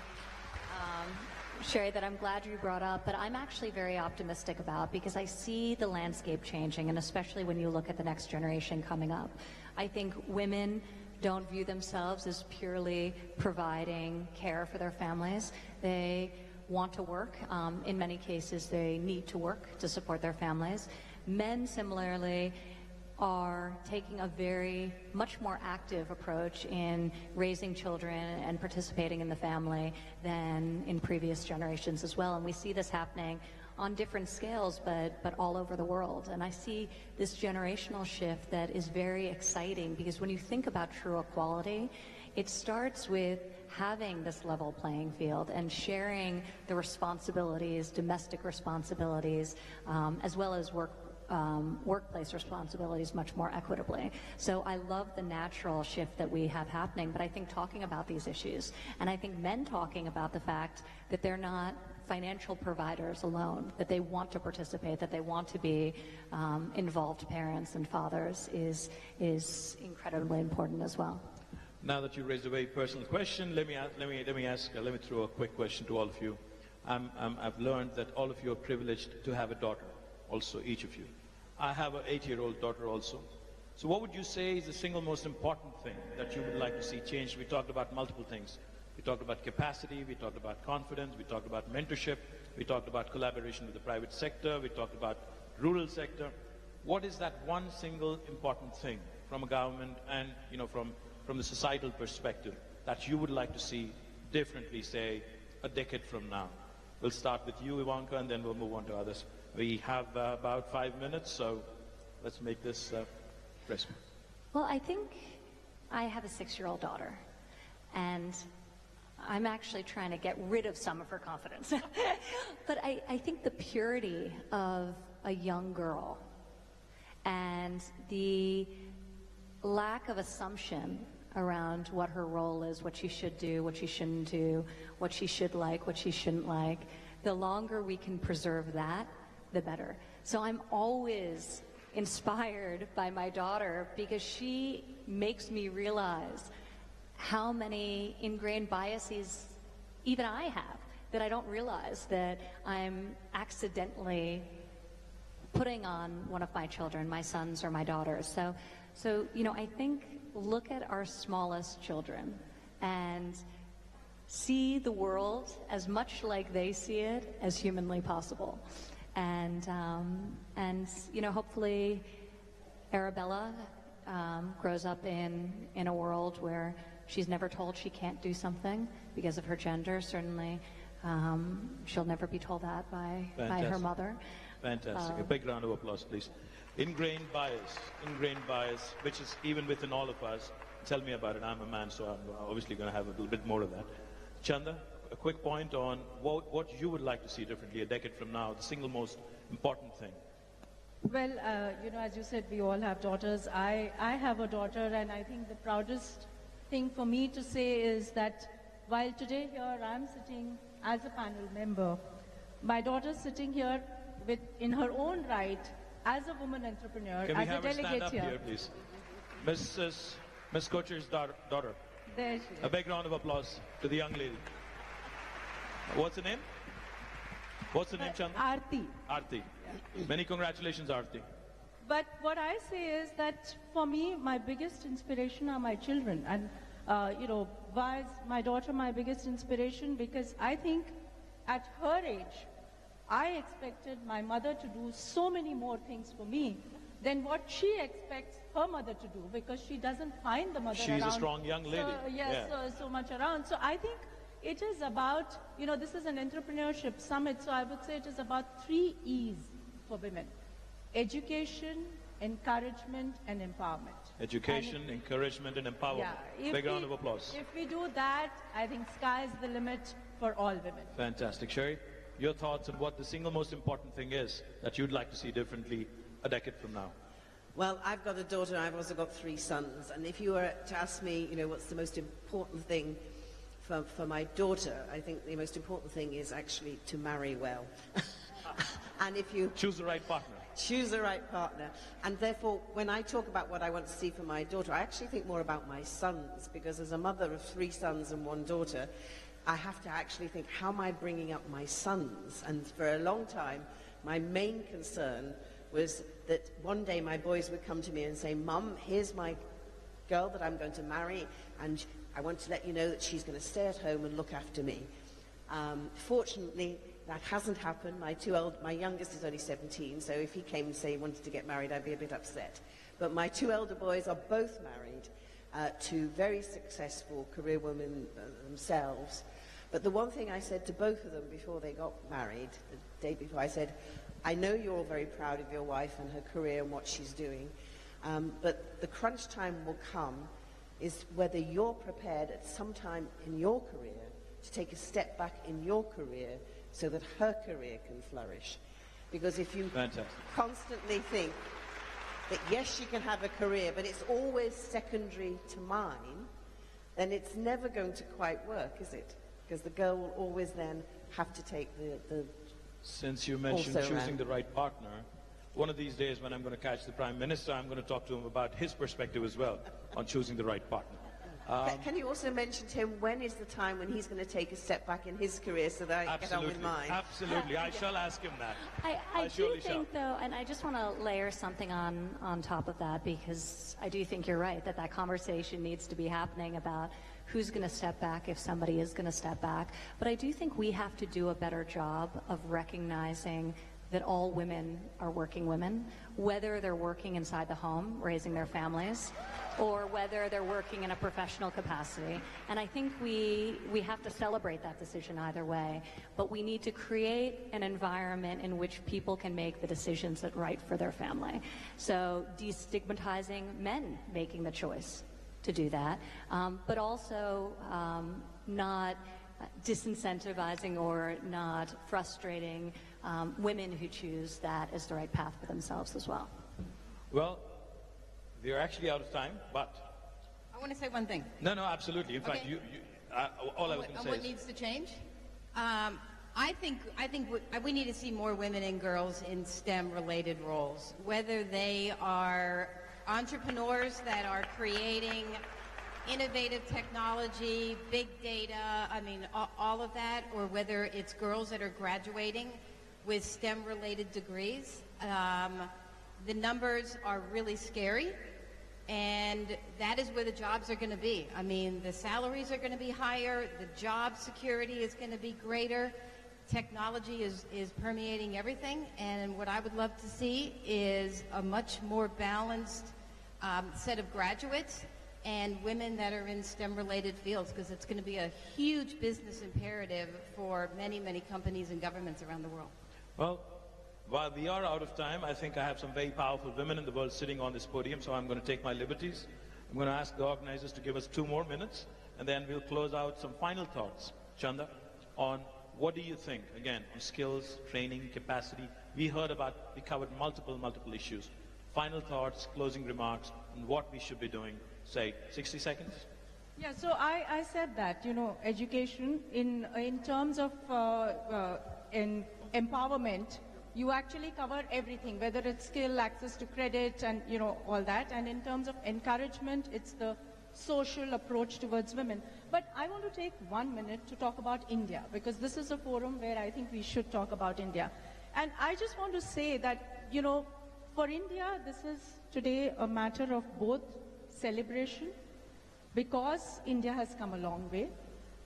Sherry, that I'm glad you brought up, but I'm actually very optimistic about, because I see the landscape changing, and especially when you look at the next generation coming up. I think women don't view themselves as purely providing care for their families. They want to work. In many cases, they need to work to support their families. Men, similarly, are taking a much more active approach in raising children and participating in the family than in previous generations as well. And we see this happening on different scales, but all over the world. And I see this generational shift that is very exciting, because when you think about true equality, it starts with having this level playing field and sharing the responsibilities, domestic responsibilities, as well as workplace responsibilities much more equitably. So I love the natural shift that we have happening, but I think talking about these issues, and I think men talking about the fact that they're not financial providers alone, that they want to participate, that they want to be involved parents and fathers is incredibly important as well. Now that you raised a very personal question, let me throw a quick question to all of you. I've learned that all of you are privileged to have a daughter, also each of you. I have an 8-year-old daughter also. So what would you say is the single most important thing that you would like to see changed? We talked about multiple things. We talked about capacity, we talked about confidence, we talked about mentorship, we talked about collaboration with the private sector, we talked about rural sector. What is that one single important thing from a government and from the societal perspective that you would like to see differently, say, a decade from now? We'll start with you, Ivanka, and then we'll move on to others. We have about 5 minutes, so let's make this crisp. Well, I think I have a 6-year-old daughter, and I'm actually trying to get rid of some of her confidence. But I think the purity of a young girl and the lack of assumption around what her role is, what she should do, what she shouldn't do, what she should like, what she shouldn't like, the longer we can preserve that, the better. So I'm always inspired by my daughter, because she makes me realize how many ingrained biases even I have that I don't realize that I'm accidentally putting on one of my children, my sons or my daughters. So I think look at our smallest children and see the world as much like they see it as humanly possible. And hopefully Arabella grows up in a world where she's never told she can't do something because of her gender. Certainly, she'll never be told that by her mother. Fantastic. A big round of applause, please. Ingrained bias, which is even within all of us. Tell me about it. I'm a man, so I'm obviously going to have a little bit more of that. Chanda, a quick point on what you would like to see differently a decade from now, the single most important thing. Well, as you said, we all have daughters. I have a daughter, and I think the proudest thing for me to say is that while today here I'm sitting as a panel member, my daughter's sitting here in her own right as a woman entrepreneur, Can we as a have her stand delegate up here, please? Miss Kocher's daughter. there she is. A big round of applause to the young lady. What's her name? What's her name, Chanda? Aarti. Aarti. Many congratulations, Aarti. But what I say is that for me, my biggest inspiration are my children. And, why is my daughter my biggest inspiration? Because I think at her age, I expected my mother to do so many more things for me than what she expects her mother to do, because she doesn't find the mother She's around. a strong young lady. So much around. So I think it is about, this is an entrepreneurship summit, so I would say it is about 3 E's for women: education, encouragement, and empowerment. Education, encouragement, and empowerment. Big round of applause. If we do that, I think sky's the limit for all women. Fantastic. Sherry, your thoughts on what the single most important thing is that you'd like to see differently a decade from now? Well, I've got a daughter, I've also got 3 sons, and if you were to ask me, what's the most important thing for my daughter, I think the most important thing is actually to marry well. And if you Choose the right partner. choose the right partner, and therefore, when I talk about what I want to see for my daughter, I actually think more about my sons, because as a mother of 3 sons and 1 daughter, I have to actually think, how am I bringing up my sons? And for a long time, my main concern was that one day my boys would come to me and say, "Mum, here's my girl that I'm going to marry, and I want to let you know that she's going to stay at home and look after me." Fortunately, that hasn't happened. My youngest is only 17, so if he came and say he wanted to get married, I'd be a bit upset. But my 2 elder boys are both married to very successful career women themselves. But the one thing I said to both of them before they got married, the day before, I said, "I know you're all very proud of your wife and her career and what she's doing, but the crunch time will come is whether you're prepared at some time in your career to take a step back in your career so that her career can flourish." Because if you Fantastic. constantly think that yes, she can have a career, but it's always secondary to mine, then it's never going to quite work, is it? Because the girl will always then have to take the Since you mentioned Also choosing ran. the right partner, one of these days when I'm going to catch the Prime Minister, I'm going to talk to him about his perspective as well on choosing the right partner. Can you also mention to him when is the time when he's going to take a step back in his career so that I get on with Absolutely. mine? Absolutely. I shall ask him that. I do surely think, shall. though, and I just want to layer something on top of that, because I do think you're right, that conversation needs to be happening about who's going to step back if somebody is going to step back. But I do think we have to do a better job of recognizing that all women are working women, whether they're working inside the home, raising their families, or whether they're working in a professional capacity. And I think we have to celebrate that decision either way. But we need to create an environment in which people can make the decisions that are right for their family. So destigmatizing men making the choice to do that, but also not disincentivizing or not frustrating women who choose that as the right path for themselves as well. Well, we are actually out of time, but I want to say one thing. no, absolutely. In fact, Okay. all I was going to say What is needs to change? I think we need to see more women and girls in STEM-related roles, whether they are entrepreneurs that are creating innovative technology, big data, all of that, or whether it's girls that are graduating with STEM-related degrees. The numbers are really scary, and that is where the jobs are going to be. The salaries are going to be higher, the job security is going to be greater, technology is permeating everything, and what I would love to see is a much more balanced set of graduates and women that are in STEM-related fields, because it's going to be a huge business imperative for many, many companies and governments around the world. Well, while we are out of time, I think I have some very powerful women in the world sitting on this podium, so I'm going to take my liberties. I'm going to ask the organizers to give us 2 more minutes, and then we'll close out some final thoughts. Chanda, on what do you think, again, on skills, training, capacity? We covered multiple issues. Final thoughts, closing remarks, and what we should be doing, say, 60 seconds? Yeah, so I said that, education in terms of in empowerment, you actually cover everything, whether it's skill, access to credit, and all that. And in terms of encouragement, it's the social approach towards women. But I want to take 1 minute to talk about India, because this is a forum where I think we should talk about India. And I just want to say that, for India, this is today a matter of both celebration, because India has come a long way,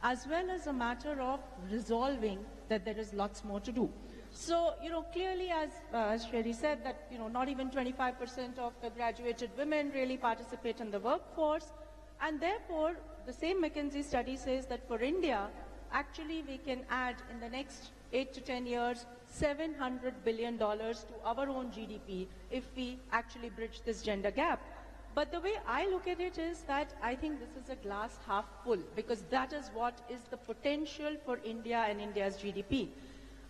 as well as a matter of resolving that there is lots more to do. So, clearly, as Sherry said, that, not even 25% of the graduated women really participate in the workforce. And therefore, the same McKinsey study says that for India, actually we can add in the next 8 to 10 years, $700 billion to our own GDP if we actually bridge this gender gap. But the way I look at it is that I think this is a glass half full, because that is what is the potential for India and India's GDP.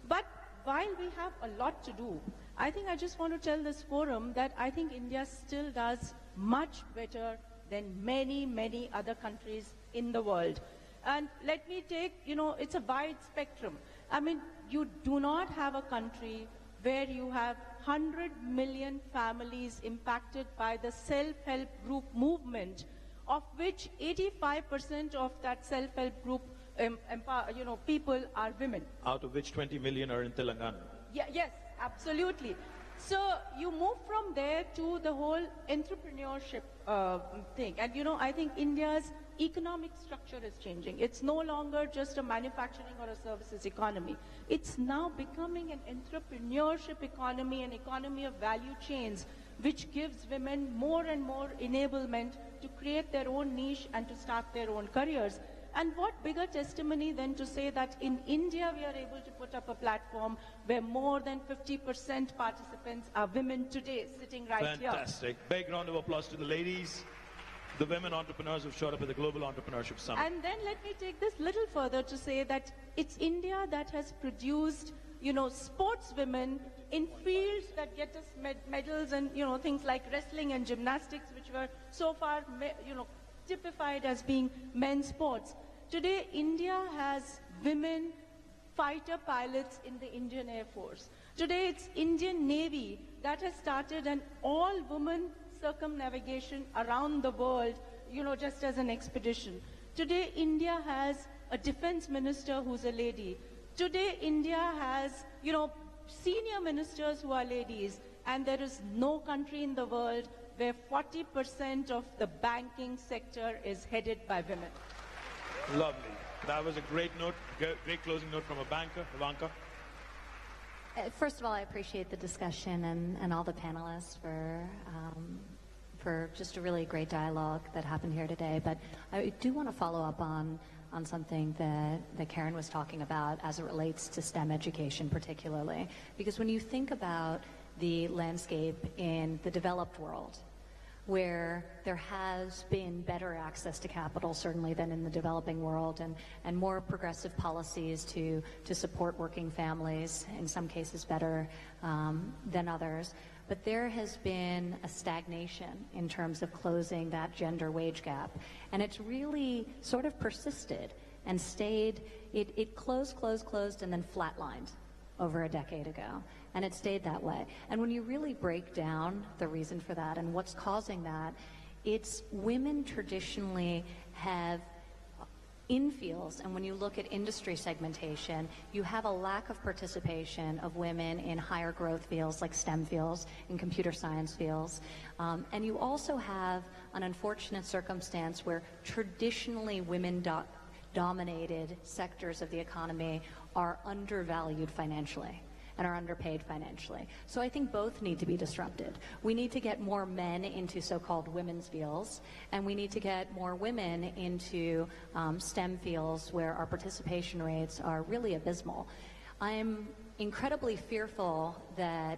But while we have a lot to do, I think I just want to tell this forum that I think India still does much better than many, many other countries in the world. And let me take, it's a wide spectrum. I mean, you do not have a country where you have 100 million families impacted by the self-help group movement, of which 85% of that self-help group people are women. Out of which 20 million are in Telangana. Yeah, yes, absolutely. So you move from there to the whole entrepreneurship thing. And I think India's economic structure is changing. It's no longer just a manufacturing or a services economy. It's now becoming an entrepreneurship economy, an economy of value chains, which gives women more and more enablement to create their own niche and to start their own careers. And what bigger testimony than to say that in India we are able to put up a platform where more than 50% participants are women today, sitting right here. Fantastic. Big round of applause to the ladies, the women entrepreneurs who've showed up at the Global Entrepreneurship Summit. And then let me take this little further to say that it's India that has produced, sportswomen in fields that get us medals and, things like wrestling and gymnastics, which were so far, typified as being men's sports. Today, India has women fighter pilots in the Indian Air Force. Today, it's Indian Navy that has started an all-woman circumnavigation around the world, just as an expedition. Today, India has a defense minister who's a lady. Today, India has, senior ministers who are ladies. And there is no country in the world where 40% of the banking sector is headed by women. Lovely. That was a great note, great closing note from a banker. Ivanka? First of all, I appreciate the discussion and all the panelists for just a really great dialogue that happened here today. But I do want to follow up on something that Karen was talking about as it relates to STEM education particularly. Because when you think about the landscape in the developed world, where there has been better access to capital, certainly, than in the developing world, and more progressive policies to support working families, in some cases better than others. But there has been a stagnation in terms of closing that gender wage gap. And it's really sort of persisted and stayed, it closed, and then flatlined over a decade ago. And it stayed that way. And when you really break down the reason for that and what's causing that, it's women traditionally have in fields, and when you look at industry segmentation, you have a lack of participation of women in higher growth fields like STEM fields and computer science fields. And you also have an unfortunate circumstance where traditionally women-dominated sectors of the economy are undervalued financially and are underpaid financially. So I think both need to be disrupted. We need to get more men into so-called women's fields, and we need to get more women into STEM fields where our participation rates are really abysmal. I'm incredibly fearful that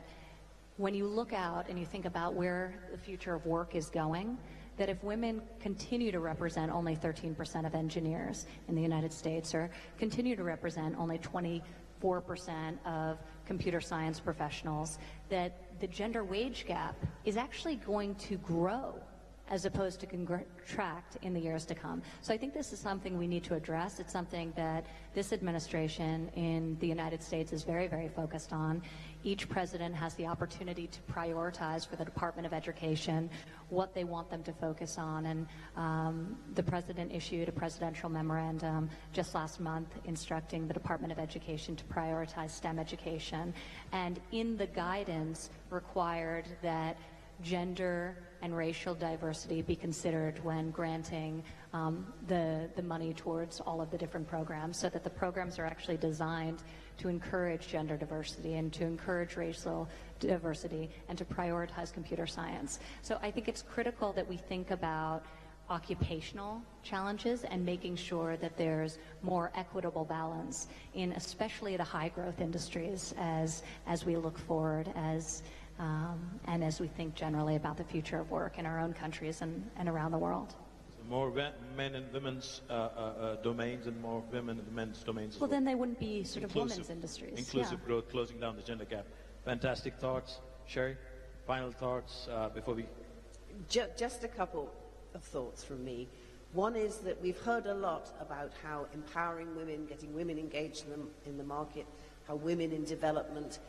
when you look out and you think about where the future of work is going, that if women continue to represent only 13% of engineers in the United States, or continue to represent only 24% of computer science professionals, that the gender wage gap is actually going to grow as opposed to contract in the years to come. So I think this is something we need to address. It's something that this administration in the United States is very, very focused on. Each president has the opportunity to prioritize for the Department of Education what they want them to focus on. And the president issued a presidential memorandum just last month instructing the Department of Education to prioritize STEM education. And in the guidance required that gender and racial diversity be considered when granting the money towards all of the different programs, so that the programs are actually designed to encourage gender diversity and to encourage racial diversity and to prioritize computer science. So I think it's critical that we think about occupational challenges and making sure that there's more equitable balance in especially the high growth industries as we look forward and as we think generally about the future of work in our own countries and around the world. So more men and women's domains and more women and men's domains as Well, then they wouldn't be sort of Inclusive- women's industries. Inclusive growth, closing down the gender gap. Fantastic thoughts. Sherry, final thoughts before we... Just a couple of thoughts from me. One is that we've heard a lot about how empowering women, getting women engaged in the market, how women in development,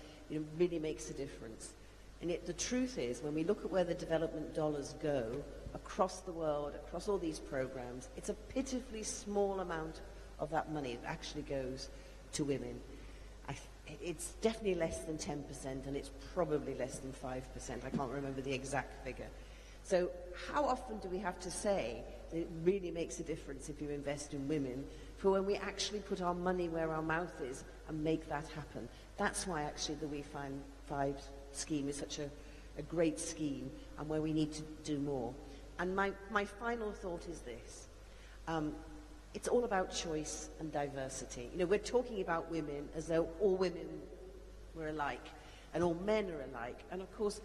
really makes a difference. And yet the truth is, when we look at where the development dollars go across the world, across all these programs, it's a pitifully small amount of that money that actually goes to women. It's definitely less than 10%, and it's probably less than 5%. I can't remember the exact figure. So how often do we have to say that it really makes a difference if you invest in women for when we actually put our money where our mouth is and make that happen? That's why actually the We Find Five scheme is such a great scheme and where we need to do more. And my final thought is this. It's all about choice and diversity. We're talking about women as though all women were alike and all men are alike. And of course,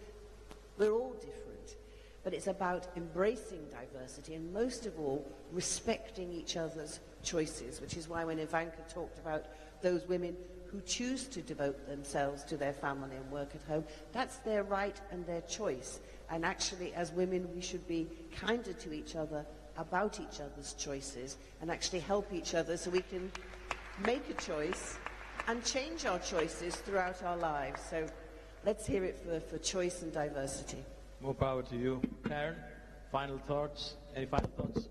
we're all different. But it's about embracing diversity and most of all, respecting each other's choices, which is why when Ivanka talked about those women who choose to devote themselves to their family and work at home, that's their right and their choice. And actually, as women, we should be kinder to each other about each other's choices and actually help each other so we can make a choice and change our choices throughout our lives. So let's hear it for choice and diversity. More power to you. Karen, final thoughts? Any final thoughts?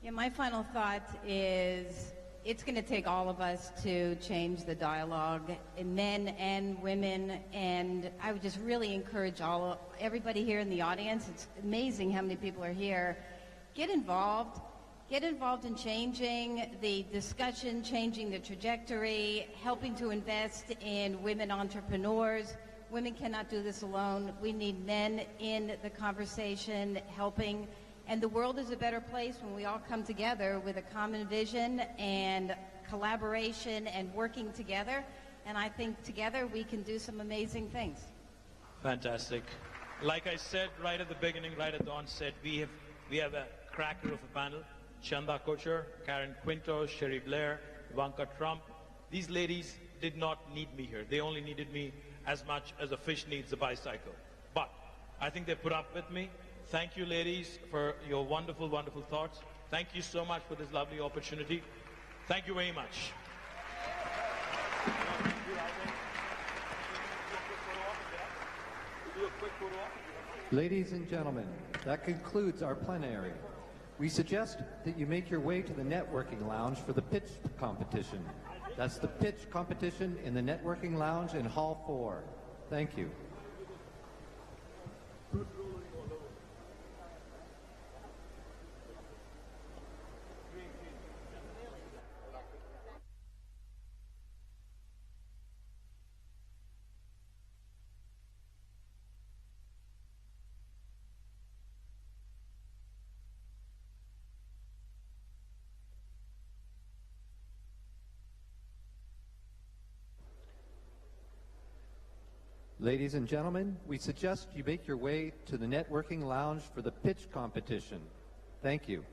Yeah, my final thought is it's going to take all of us to change the dialogue, men and women, and I would just really encourage everybody here in the audience. It's amazing how many people are here. Get involved. Get involved in changing the discussion, changing the trajectory, helping to invest in women entrepreneurs. Women cannot do this alone. We need men in the conversation helping. And the world is a better place when we all come together with a common vision and collaboration and working together. And I think together we can do some amazing things. Fantastic. Like I said right at the beginning, right at the onset, we have a cracker of a panel. Chanda Kochhar, Karen Quinto, Sherry Blair, Ivanka Trump. These ladies did not need me here. They only needed me as much as a fish needs a bicycle. But I think they put up with me. Thank you, ladies, for your wonderful, wonderful thoughts. Thank you so much for this lovely opportunity. Thank you very much. Ladies and gentlemen, that concludes our plenary. We suggest that you make your way to the networking lounge for the pitch competition. That's the pitch competition in the networking lounge in Hall 4. Thank you. Ladies and gentlemen, we suggest you make your way to the networking lounge for the pitch competition. Thank you.